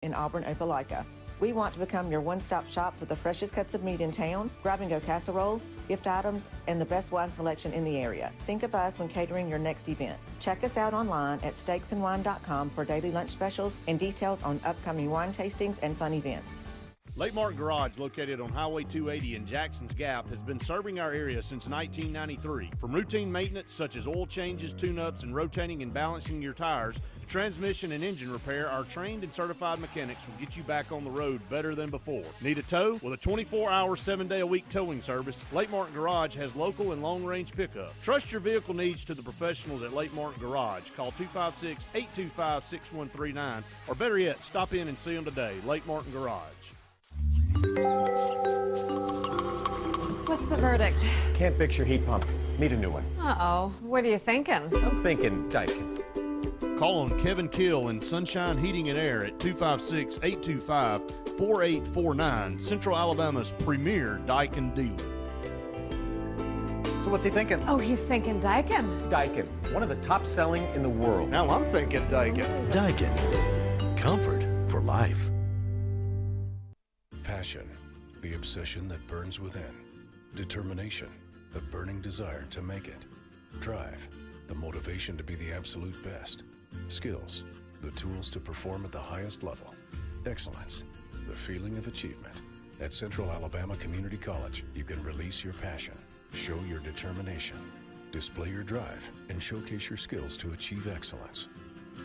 in Auburn, Opelika. We want to become your one-stop shop for the freshest cuts of meat in town, grab-and-go casseroles, gift items, and the best wine selection in the area. Think of us when catering your next event. Check us out online at steaksandwine.com for daily lunch specials and details on upcoming wine tastings and fun events. Lake Martin Garage, located on Highway 280 in Jackson's Gap, has been serving our area since 1993. From routine maintenance such as oil changes, tune-ups, and rotating and balancing your tires, to transmission and engine repair, our trained and certified mechanics will get you back on the road better than before. Need a tow? With a 24-hour, 7-day-a-week towing service, Lake Martin Garage has local and long-range pickup. Trust your vehicle needs to the professionals at Lake Martin Garage. Call 256-825-6139, or better yet, stop in and see them today. Lake Martin Garage. What's the verdict? Can't fix your heat pump. Need a new one. Uh-oh. What are you thinking? I'm thinking Daikin. Call on Kevin Kill and Sunshine Heating and Air at 256-825-4849, Central Alabama's premier Daikin dealer. So what's he thinking? Oh, he's thinking Daikin. Daikin, one of the top selling in the world. Now I'm thinking Daikin. Daikin. Comfort for life. Passion, the obsession that burns within. Determination, the burning desire to make it. Drive, the motivation to be the absolute best. Skills, the tools to perform at the highest level. Excellence, the feeling of achievement. At Central Alabama Community College, you can release your passion, show your determination, display your drive, and showcase your skills to achieve excellence.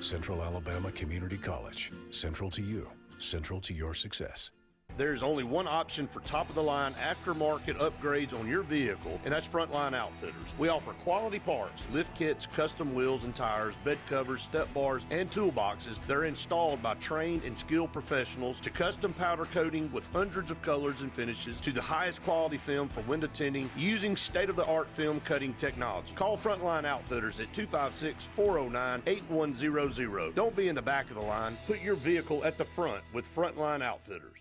Central Alabama Community College, central to you, central to your success. There's only one option for top-of-the-line aftermarket upgrades on your vehicle, and that's Frontline Outfitters. We offer quality parts, lift kits, custom wheels and tires, bed covers, step bars, and toolboxes that are installed by trained and skilled professionals, to custom powder coating with hundreds of colors and finishes, to the highest quality film for window tinting using state-of-the-art film cutting technology. Call Frontline Outfitters at 256-409-8100. Don't be in the back of the line. Put your vehicle at the front with Frontline Outfitters.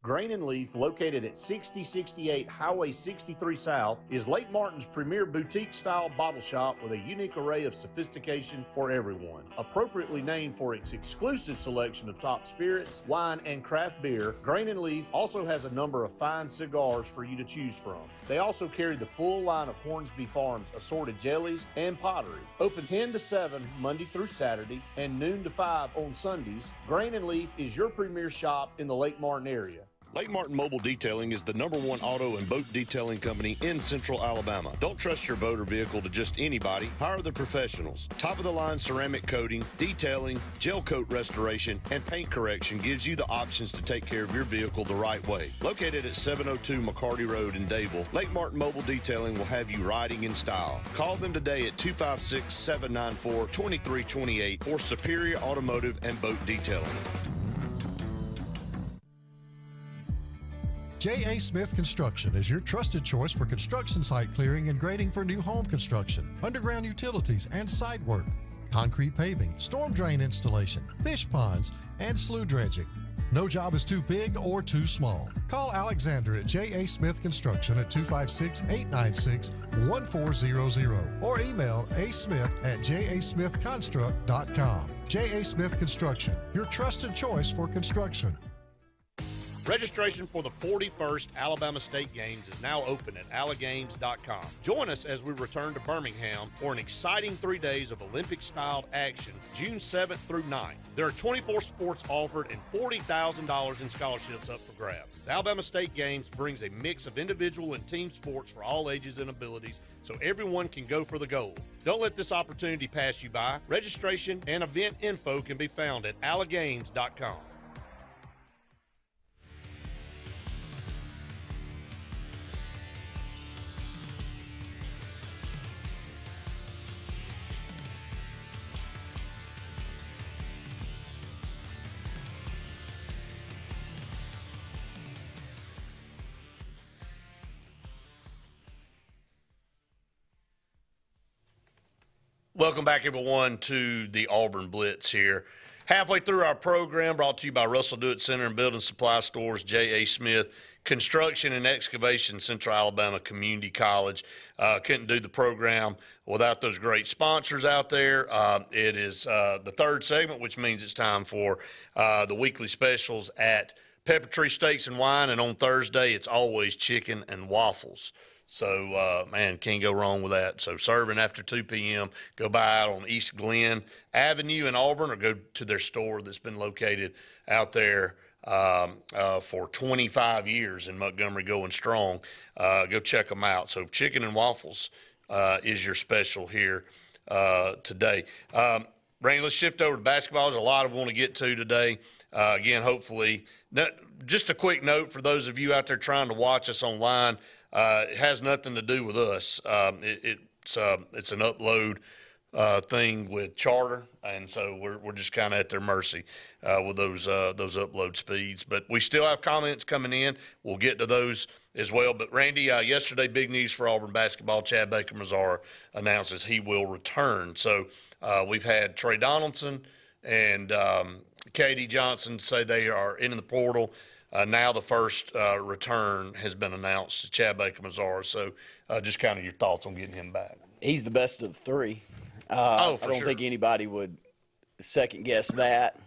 Grain and Leaf, located at 6068 Highway 63 South, is Lake Martin's premier boutique-style bottle shop with a unique array of sophistication for everyone. Appropriately named for its exclusive selection of top spirits, wine, and craft beer, Grain and Leaf also has a number of fine cigars for you to choose from. They also carry the full line of Hornsby Farms assorted jellies and pottery. Open 10 to 7 Monday through Saturday and noon to 5 on Sundays, Grain and Leaf is your premier shop in the Lake Martin area. Lake Martin Mobile Detailing is the #1 auto and boat detailing company in Central Alabama. Don't trust your boat or vehicle to just anybody. Hire the professionals. Top-of-the-line ceramic coating, detailing, gel coat restoration, and paint correction gives you the options to take care of your vehicle the right way. Located at 702 McCarty Road in Dable, Lake Martin Mobile Detailing will have you riding in style. Call them today at 256-794-2328 for Superior Automotive and Boat Detailing. J.A. Smith Construction is your trusted choice for construction site clearing and grading for new home construction, underground utilities and site work, concrete paving, storm drain installation, fish ponds, and slough dredging. No job is too big or too small. Call Alexander at J.A. Smith Construction at 256-896-1400 or email asmith@jasmithconstruct.com. J.A. Smith Construction, your trusted choice for construction. Registration for the 41st Alabama State Games is now open at allagames.com. Join us as we return to Birmingham for an exciting 3 days of Olympic-styled action, June 7th through 9th. There are 24 sports offered and $40,000 in scholarships up for grabs. The Alabama State Games brings a mix of individual and team sports for all ages and abilities, so everyone can go for the gold. Don't let this opportunity pass you by. Registration and event info can be found at allagames.com. Welcome back, everyone, to the Auburn Blitz here. Halfway through our program, brought to you by Russell Do-It Center and Building Supply Stores, J.A. Smith, Construction and Excavation, Central Alabama Community College. Couldn't do the program without those great sponsors out there. It is the third segment, which means it's time for the weekly specials at Pepper Tree Steaks and Wine, and on Thursday, it's always chicken and waffles. So, man, can't go wrong with that. So, serving after 2 p.m., go by out on East Glen Avenue in Auburn or go to their store that's been located out there for 25 years in Montgomery, going strong. Go check them out. So, chicken and waffles is your special here today. Randy, let's shift over to basketball. There's a lot I want to get to today. Again, hopefully, just a quick note for those of you out there trying to watch us online. It has nothing to do with us. It's an upload thing with Charter, and so we're just kind of at their mercy with those upload speeds. But we still have comments coming in. We'll get to those as well. But Randy, yesterday, big news for Auburn basketball. Chad Baker-Mazara announces he will return. So we've had Trey Donaldson and Katie Johnson say they are in the portal. Now the first return has been announced to Chad Baker-Mazara. So just kind of your thoughts on getting him back. He's the best of the three. I don't think anybody would second-guess that.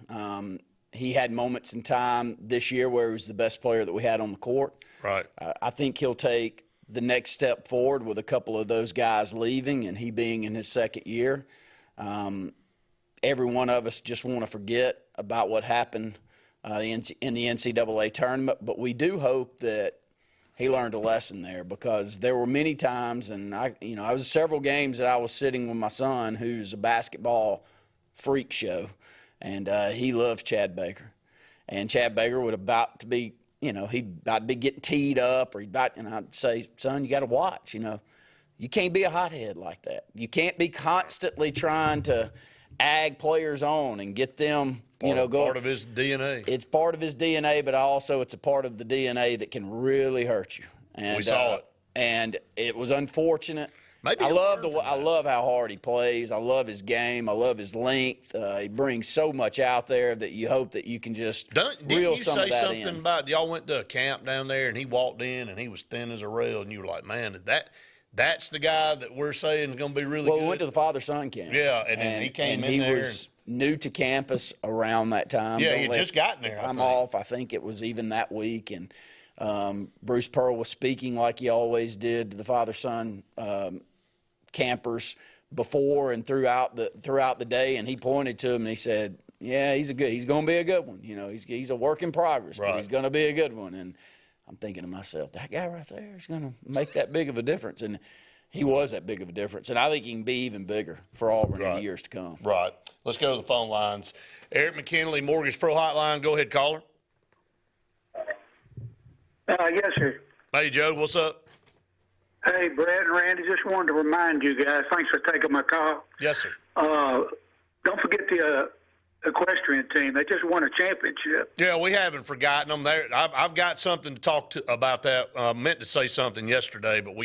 He had moments in time this year where he was the best player that we had on the court. Right. I think he'll take the next step forward with a couple of those guys leaving and he being in his second year. Every one of us just want to forget about what happened in the NCAA tournament, but we do hope that he learned a lesson there, because there were many times, and I was several games that I was sitting with my son, who's a basketball freak show, and he loves Chad Baker, and Chad Baker would about to be, he'd about to be getting teed up, or and I'd say, son, you got to watch, you can't be a hothead like that. You can't be constantly trying to ag players on and get them. Part of his DNA. It's part of his DNA, but also it's a part of the DNA that can really hurt you. And we saw it. And it was unfortunate. Maybe I love how hard he plays. I love his game. I love his length. He brings so much out there that you hope that you can just reel some of that in. Didn't you say something about y'all went to a camp down there and he walked in and he was thin as a rail and you were like, man, that's the guy that we're saying is going to be really good? Well, we went to the father-son camp. Yeah, and then he came in he there. He was new to campus around that time. Yeah, he had just gotten there. I'm off. I think it was even that week. And Bruce Pearl was speaking like he always did to the father-son campers before and throughout the day. And he pointed to him and he said, yeah, he's going to be a good one. He's a work in progress, right, but he's going to be a good one. And I'm thinking to myself, that guy right there is going to make that big of a difference. And he was that big of a difference. And I think he can be even bigger for Auburn in the years to come. Right. Let's go to the phone lines. Eric McKinley, Mortgage Pro Hotline. Go ahead, caller. Yes, sir. Hey, Joe. What's up? Hey, Brad and Randy. Just wanted to remind you guys, thanks for taking my call. Yes, sir. Don't forget the equestrian team. They just won a championship. Yeah, we haven't forgotten them. I've got something to talk about that. I meant to say something yesterday, but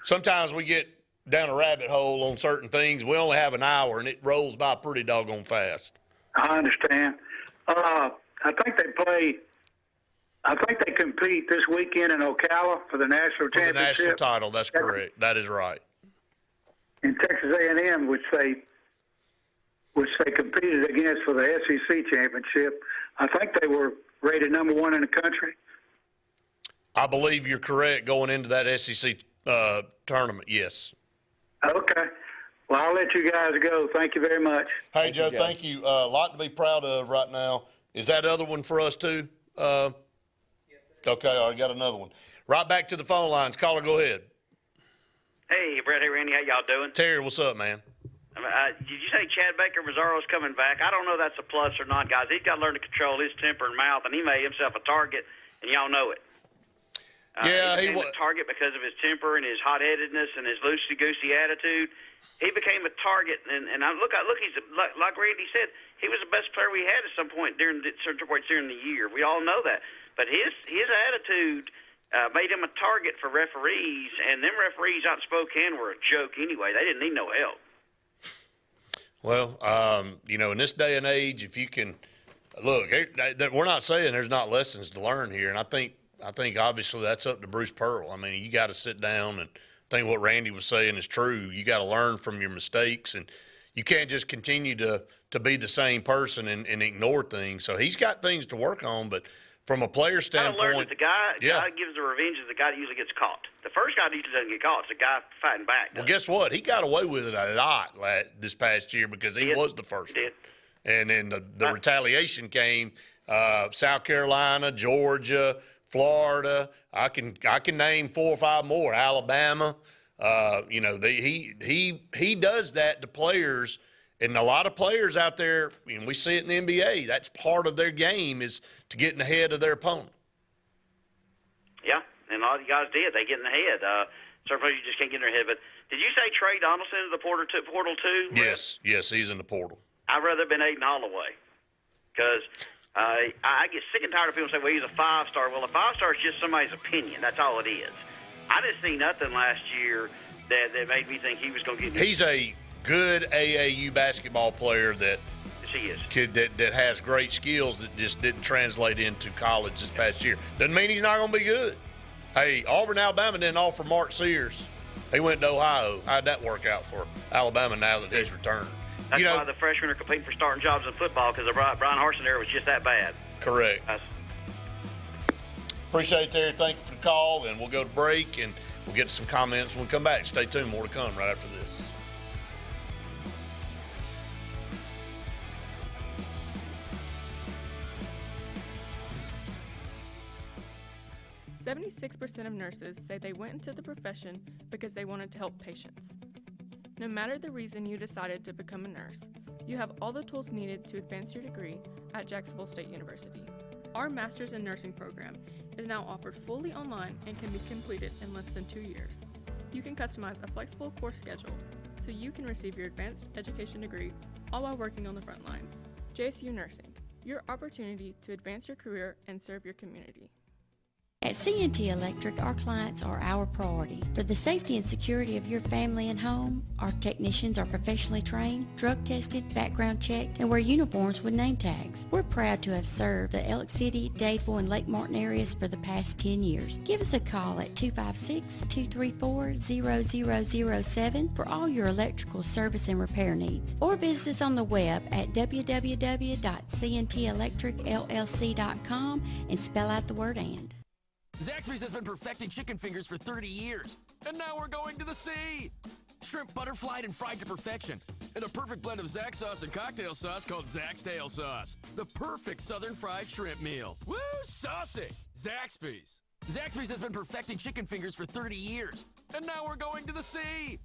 sometimes we get down a rabbit hole on certain things. We only have an hour, and it rolls by pretty doggone fast. I understand. I think they compete this weekend in Ocala for the national championship. For the national title, that's correct. That is right. In Texas A&M, which they competed against for the SEC championship. I think they were rated number 1 in the country. I believe you're correct going into that SEC tournament, yes. Okay. Well, I'll let you guys go. Thank you very much. Hey, Joe, thank you. A lot to be proud of right now. Is that other one for us, too? Yes, sir. Okay, I got another one. Right back to the phone lines. Caller, go ahead. Hey, Brett. Hey, Randy. How y'all doing? Terry, what's up, man? Did you say Chad Baker-Mazara's coming back? I don't know if that's a plus or not, guys. He's got to learn to control his temper and mouth, and he made himself a target, and y'all know it. He became a target because of his temper and his hot-headedness and his loosey-goosey attitude. He became a target, and look, he's like Randy said, he was the best player we had at some point during the year. We all know that. But his attitude made him a target for referees, and them referees out in Spokane were a joke anyway. They didn't need no help. Well, in this day and age, if you can look, we're not saying there's not lessons to learn here, and I think obviously that's up to Bruce Pearl. I mean, you got to sit down, and I think what Randy was saying is true. You got to learn from your mistakes, and you can't just continue to be the same person and ignore things. So he's got things to work on, but from a player standpoint, I learned that the guy gives the revenge is the guy that usually gets caught. The first guy that usually doesn't get caught is the guy fighting back. Well, guess what? He got away with it a lot this past year because he was the first one. And then the retaliation came. South Carolina, Georgia, Florida. I can name 4 or 5 more. Alabama. He does that to players. And a lot of players out there, and we see it in the NBA, that's part of their game is to get in the head of their opponent. Yeah, and a lot of you guys did. They get in the head. Certainly you just can't get in their head. But did you say Trey Donaldson is the portal too? Yes, he's in the portal. I'd rather have been Aiden Holloway because I get sick and tired of people saying, well, he's a 5-star. Well, a 5-star is just somebody's opinion. That's all it is. I didn't see nothing last year that made me think he was going to get – He's a good AAU basketball player that has great skills that just didn't translate into college this past year. Doesn't mean he's not going to be good. Hey, Auburn, Alabama didn't offer Mark Sears. He went to Ohio. How'd that work out for Alabama now that he's returned? That's why the freshmen are competing for starting jobs in football because the Brian Harsin era was just that bad. Correct. Appreciate it, Terry. Thank you for the call, and we'll go to break, and we'll get to some comments when we come back. Stay tuned. More to come right after this. 76% of nurses say they went into the profession because they wanted to help patients. No matter the reason you decided to become a nurse, you have all the tools needed to advance your degree at Jacksonville State University. Our Master's in Nursing program is now offered fully online and can be completed in less than 2 years. You can customize a flexible course schedule so you can receive your advanced education degree all while working on the front line. JSU Nursing, your opportunity to advance your career and serve your community. At C&T Electric, our clients are our priority. For the safety and security of your family and home, our technicians are professionally trained, drug tested, background checked, and wear uniforms with name tags. We're proud to have served the Elk City, Dadeville, and Lake Martin areas for the past 10 years. Give us a call at 256-234-0007 for all your electrical service and repair needs, or visit us on the web at www.cntelectricllc.com and spell out the word "and." Zaxby's has been perfecting chicken fingers for 30 years, and now we're going to the sea. Shrimp butterflied and fried to perfection, and a perfect blend of Zax sauce and cocktail sauce called Zax Tail Sauce. The perfect southern fried shrimp meal. Woo, saucy! Zaxby's. Zaxby's has been perfecting chicken fingers for 30 years, and now we're going to the sea.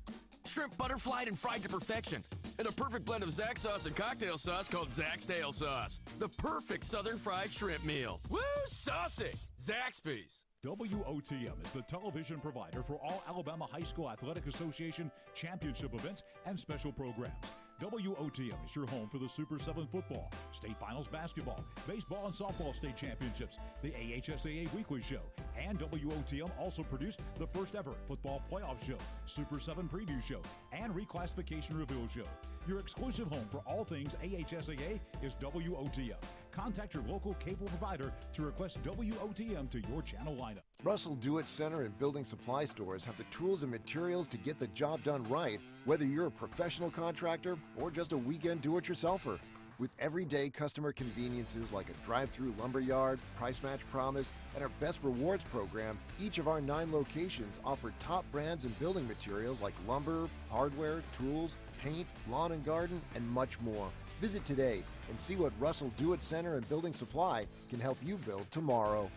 Shrimp butterflied and fried to perfection, and a perfect blend of Zax sauce and cocktail sauce called Zax Tail Sauce. The perfect southern fried shrimp meal. Woo, saucy! Zaxby's. WOTM is the television provider for all Alabama High School Athletic Association championship events and special programs. WOTM is your home for the Super 7 football, state finals basketball, baseball and softball state championships, the AHSAA weekly show, and WOTM also produced the first ever football playoff show, Super 7 preview show, and reclassification reveal show. Your exclusive home for all things AHSAA is WOTM. Contact your local cable provider to request WOTM to your channel lineup. Russell Do-It Center and building supply stores have the tools and materials to get the job done right, whether you're a professional contractor or just a weekend do-it-yourselfer. With everyday customer conveniences like a drive-through lumberyard, price match promise, and our best rewards program, each of our 9 locations offer top brands and building materials like lumber, hardware, tools, paint, lawn and garden, and much more. Visit today and see what Russell Do-It Center and Building Supply can help you build tomorrow.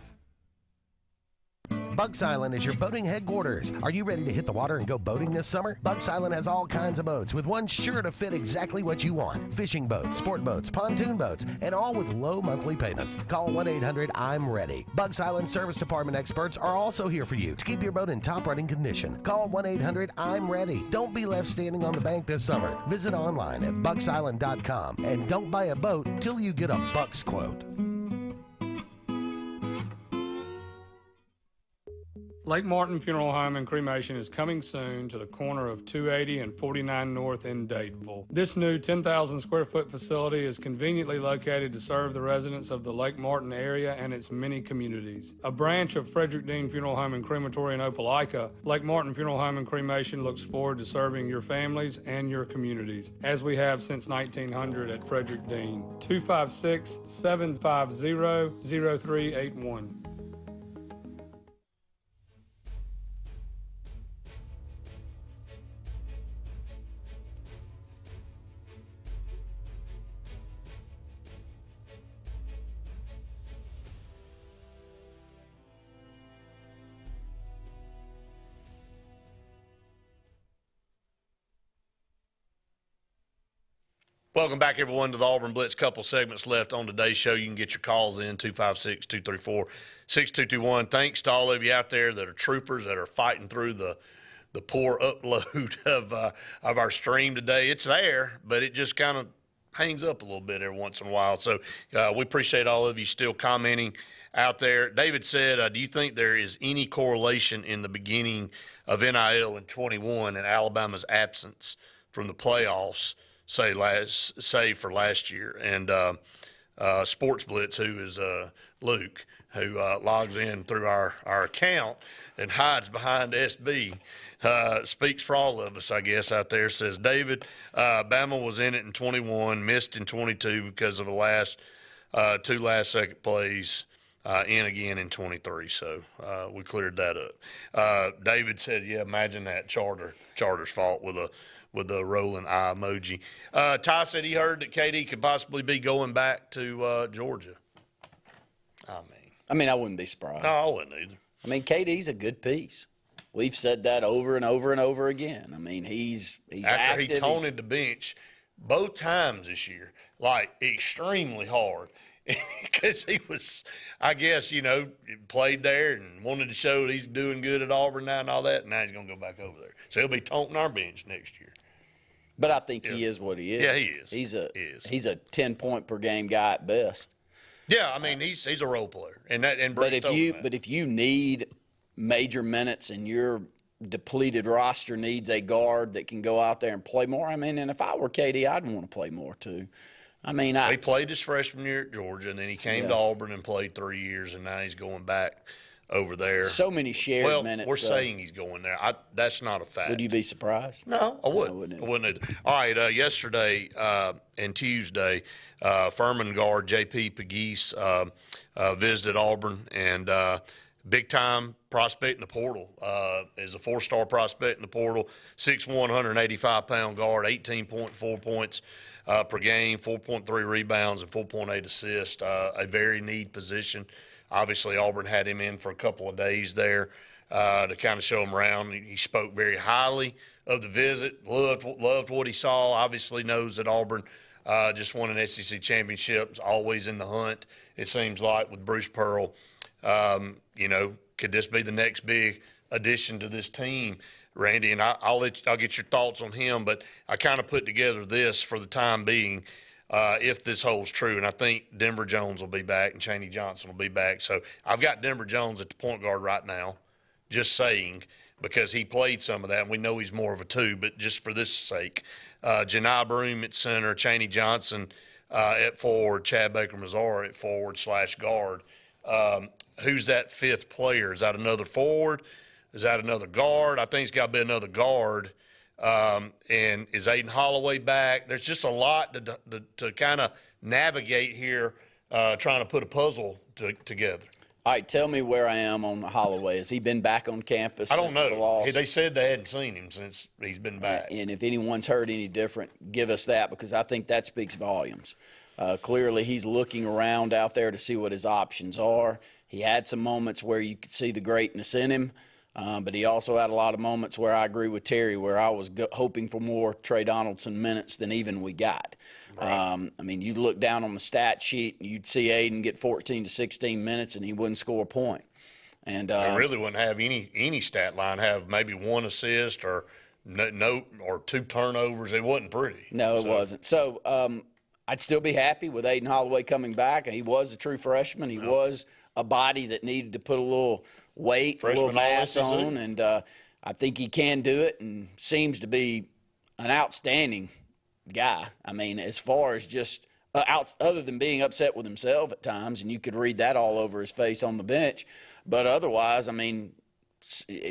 Bugs Island is your boating headquarters. Are you ready to hit the water and go boating this summer? Bugs Island has all kinds of boats, with one sure to fit exactly what you want. Fishing boats, sport boats, pontoon boats, and all with low monthly payments. Call 1-800-I'm-READY. Bugs Island Service Department experts are also here for you to keep your boat in top running condition. Call 1-800-I'm-READY. Don't be left standing on the bank this summer. Visit online at bugsisland.com and don't buy a boat till you get a Bucks quote. Lake Martin Funeral Home and Cremation is coming soon to the corner of 280 and 49 North in Daytonville. This new 10,000 square foot facility is conveniently located to serve the residents of the Lake Martin area and its many communities. A branch of Frederick Dean Funeral Home and Crematory in Opelika, Lake Martin Funeral Home and Cremation looks forward to serving your families and your communities, as we have since 1900 at Frederick Dean. 256-750-0381. Welcome back, everyone, to the Auburn Blitz. Couple segments left on today's show. You can get your calls in, 256-234-6221. Thanks to all of you out there that are troopers that are fighting through the poor upload of our stream today. It's there, but it just kind of hangs up a little bit every once in a while. So we appreciate all of you still commenting out there. David said, do you think there is any correlation in the beginning of NIL in 21 and Alabama's absence from the playoffs, say for last year? And Sportz Blitz, who is Luke, who logs in through our account and hides behind SB, speaks for all of us, I guess, out there, says, David, Bama was in it in 21, missed in 22 because of the last two last-second plays, in again in 23. So we cleared that up. David said, yeah, imagine that Charter's fault with a rolling eye emoji. Ty said he heard that KD could possibly be going back to Georgia. I mean, I wouldn't be surprised. No, I wouldn't either. I mean, KD's a good piece. We've said that over and over and over again. I mean, he's after active, he taunted the bench both times this year, like extremely hard, because he was, I guess, played there and wanted to show that he's doing good at Auburn now and all that, and now he's going to go back over there. So he'll be taunting our bench next year. But I think he is what he is. Yeah, he is. He's a 10-point per game guy at best. Yeah, I mean he's a role player, and but if you need major minutes and your depleted roster needs a guard that can go out there and play more, I mean, and if I were KD, I'd want to play more too. I mean, he played his freshman year at Georgia, and then he came to Auburn and played 3 years, and now he's going back over there. So many shared minutes. We're saying he's going there. That's not a fact. Would you be surprised? No, I wouldn't. I wouldn't either. All right, yesterday and Tuesday, Furman guard J.P. Pegues visited Auburn, and big-time prospect in the portal. Is a four-star prospect in the portal, 6'1", 185-pound guard, 18.4 points per game, 4.3 rebounds, and 4.8 assists. A very need position. Obviously, Auburn had him in for a couple of days there to kind of show him around. He spoke very highly of the visit, loved what he saw, obviously knows that Auburn just won an SEC championship, always in the hunt, it seems like, with Bruce Pearl. Could this be the next big addition to this team, Randy? And I'll get your thoughts on him, but I kind of put together this for the time being. If this holds true, and I think Denver Jones will be back and Chaney Johnson will be back. So I've got Denver Jones at the point guard right now, just saying, because he played some of that, and we know he's more of a two, but just for this sake. Janai Broome at center, Chaney Johnson at forward, Chad Baker-Mazara at forward/guard. Who's that fifth player? Is that another forward? Is that another guard? I think it's got to be another guard. And is Aiden Holloway back? There's just a lot to kind of navigate here, trying to put a puzzle together. All right, tell me where I am on Holloway. Has he been back on campus? I don't know. The loss? They said they hadn't seen him since he's been back. And if anyone's heard any different, give us that, because I think that speaks volumes. Clearly, he's looking around out there to see what his options are. He had some moments where you could see the greatness in him. But he also had a lot of moments where I agree with Terry, where I was hoping for more Trey Donaldson minutes than even we got. Right. I mean, you look down on the stat sheet, and you'd see Aiden get 14 to 16 minutes, and he wouldn't score a point. And he really wouldn't have any stat line, have maybe one assist or or two turnovers. It wasn't pretty. No, it wasn't. So I'd still be happy with Aiden Holloway coming back. He was a true freshman. He was a body that needed to put a little weight, a little Freshman mass All-SEC. on, and I think he can do it and seems to be an outstanding guy. I mean, as far as just other than being upset with himself at times, and you could read that all over his face on the bench, but otherwise, I mean,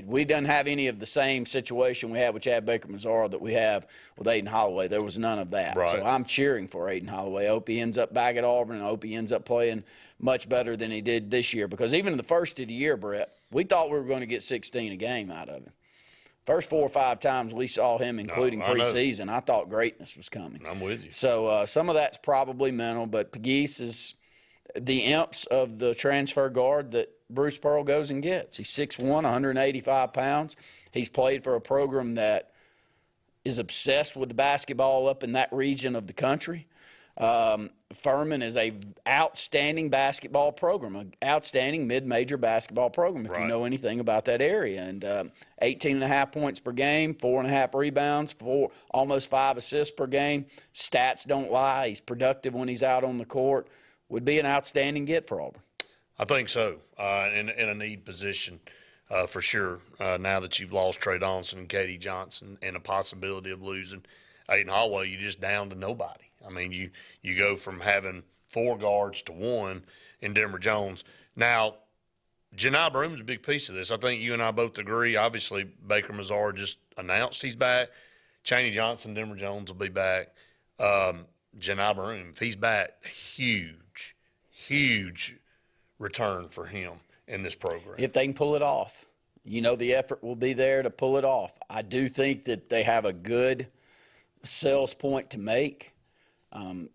we didn't have any of the same situation we had with Chad Baker-Mazara that we have with Aiden Holloway. There was none of that. Right. So I'm cheering for Aiden Holloway. I hope he ends up back at Auburn, and I hope he ends up playing much better than he did this year, because even in the first of the year, Brett, we thought we were going to get 16 a game out of him. First 4 or 5 times we saw him, including preseason, I thought greatness was coming. I'm with you. So some of that's probably mental, but Pegues is the imps of the transfer guard that Bruce Pearl goes and gets. He's 6'1", 185 pounds. He's played for a program that is obsessed with the basketball up in that region of the country. Furman is a outstanding basketball program, an outstanding mid-major basketball program, if you know anything about that area. And 18.5 points per game, 4.5 rebounds, almost 5 assists per game. Stats don't lie. He's productive when he's out on the court. Would be an outstanding get for Auburn. I think so, in a need position for sure. Now that you've lost Trey Donaldson and Katie Johnson and a possibility of losing Aiden Holloway, you're just down to nobody. I mean, you go from having 4 guards to 1 in Denver Jones. Now, Janai Broom's a big piece of this. I think you and I both agree. Obviously, Baker-Mazara just announced he's back. Chaney Johnson, Denver Jones will be back. Janai Broom, if he's back, huge return for him in this program. If they can pull it off. You know the effort will be there to pull it off. I do think that they have a good sales point to make.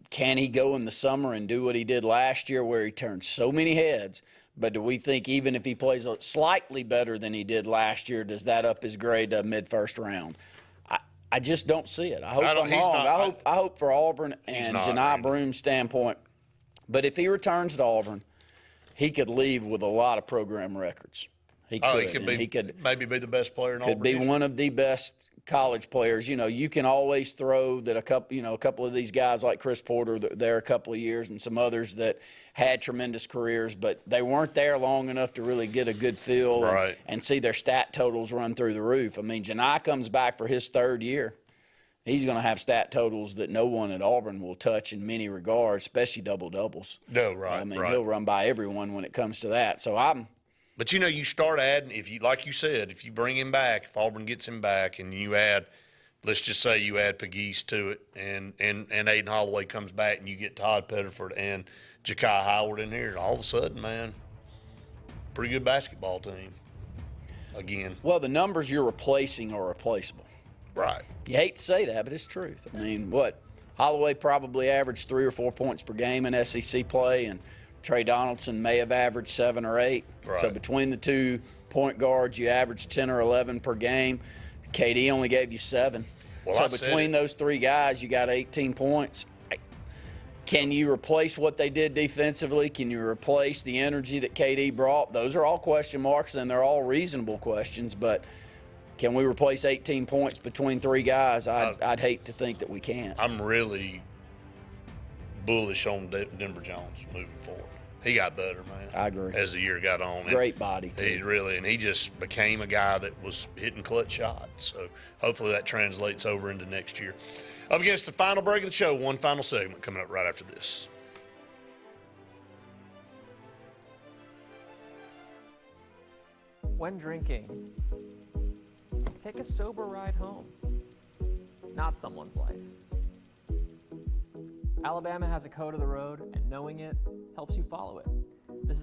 Can he go in the summer and do what he did last year where he turned so many heads? But do we think even if he plays slightly better than he did last year, does that up his grade to mid-first round? I just don't see it. I hope I'm wrong. I hope for Auburn and Janai Broom's standpoint. But if he returns to Auburn, he could leave with a lot of program records. He could maybe be the best player in Auburn. Could be one of the best college players. You know, you can always throw that a couple of these guys like Chris Porter there a couple of years and some others that had tremendous careers, but they weren't there long enough to really get a good feel and see their stat totals run through the roof. I mean, Janai comes back for his 3rd year. He's going to have stat totals that no one at Auburn will touch in many regards, especially double-doubles. No, right. I mean, he'll run by everyone when it comes to that. So But, you start adding, like you said, if you bring him back, if Auburn gets him back and you add, let's just say you add Pegues to it and Aiden Holloway comes back and you get Todd Pettiford and Ja'Kai Howard in here, all of a sudden, man, pretty good basketball team again. Well, the numbers you're replacing are replaceable. Right. You hate to say that, but it's truth. I mean, Holloway probably averaged 3 or 4 points per game in SEC play, and Trey Donaldson may have averaged 7 or 8. Right. So between the 2 point guards, you averaged 10 or 11 per game. KD only gave you 7. Well, so between those 3 guys, you got 18 points. Can you replace what they did defensively? Can you replace the energy that KD brought? Those are all question marks, and they're all reasonable questions, but can we replace 18 points between 3 guys? I'd hate to think that we can't. I'm really bullish on Denver Jones moving forward. He got better, man. I agree. As the year got on. Great body, too. He just became a guy that was hitting clutch shots. So hopefully that translates over into next year. Up against the final break of the show, one final segment coming up right after this. When drinking, take a sober ride home, not someone's life. Alabama has a code of the road, and knowing it helps you follow it.